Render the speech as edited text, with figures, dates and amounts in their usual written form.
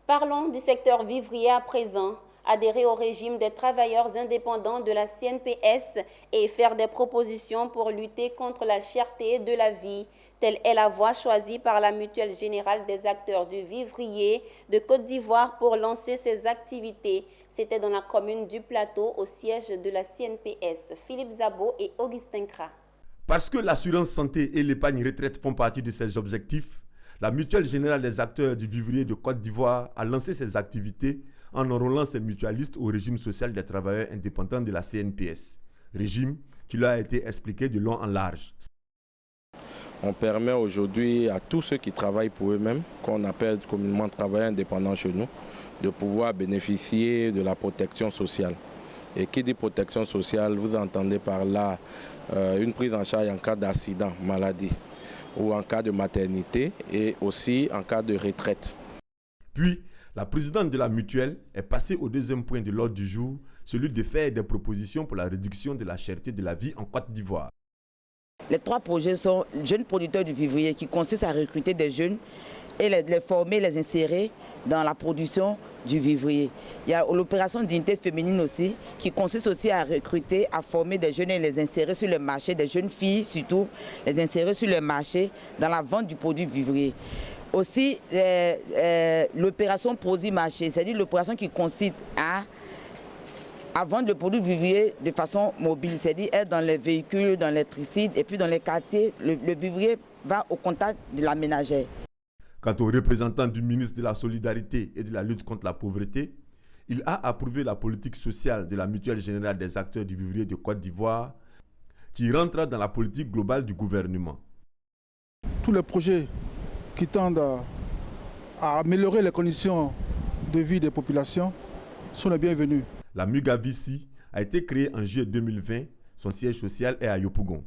Parlons du secteur vivrier à présent. Adhérer au régime des travailleurs indépendants de la CNPS et faire des propositions pour lutter contre la cherté de la vie. Telle est la voie choisie par la Mutuelle générale des acteurs du vivrier de Côte d'Ivoire pour lancer ses activités. C'était dans la commune du Plateau, au siège de la CNPS. Philippe Zabo et Augustin Kra. Parce que l'assurance santé et l'épargne retraite font partie de ses objectifs, la Mutuelle générale des acteurs du vivrier de Côte d'Ivoire a lancé ses activités en enrôlant ses mutualistes au régime social des travailleurs indépendants de la CNPS, régime qui leur a été expliqué de long en large. On permet aujourd'hui à tous ceux qui travaillent pour eux-mêmes, qu'on appelle communément travailleurs indépendants chez nous, de pouvoir bénéficier de la protection sociale. Et qui dit protection sociale, vous entendez par là une prise en charge en cas d'accident, maladie, ou en cas de maternité et aussi en cas de retraite. Puis, la présidente de la mutuelle est passée au deuxième point de l'ordre du jour, celui de faire des propositions pour la réduction de la cherté de la vie en Côte d'Ivoire. Les trois projets sont jeunes producteurs du vivrier qui consistent à recruter des jeunes et les former, les insérer dans la production du vivrier. Il y a l'opération dignité féminine aussi qui consiste aussi à recruter, à former des jeunes et les insérer sur le marché, des jeunes filles surtout, les insérer sur le marché dans la vente du produit vivrier. Aussi l'opération produit marché, c'est-à-dire l'opération qui consiste à vendre le produit vivrier de façon mobile, c'est-à-dire être dans les véhicules, dans les tricides et puis dans les quartiers, le vivrier va au contact de la ménagère. Quant au représentant du ministre de la Solidarité et de la lutte contre la pauvreté, il a approuvé la politique sociale de la Mutuelle générale des acteurs du vivrier de Côte d'Ivoire qui rentre dans la politique globale du gouvernement. Tous les projets qui tendent à améliorer les conditions de vie des populations sont les bienvenus. La Mugavici a été créée en juillet 2020. Son siège social est à Yopougon.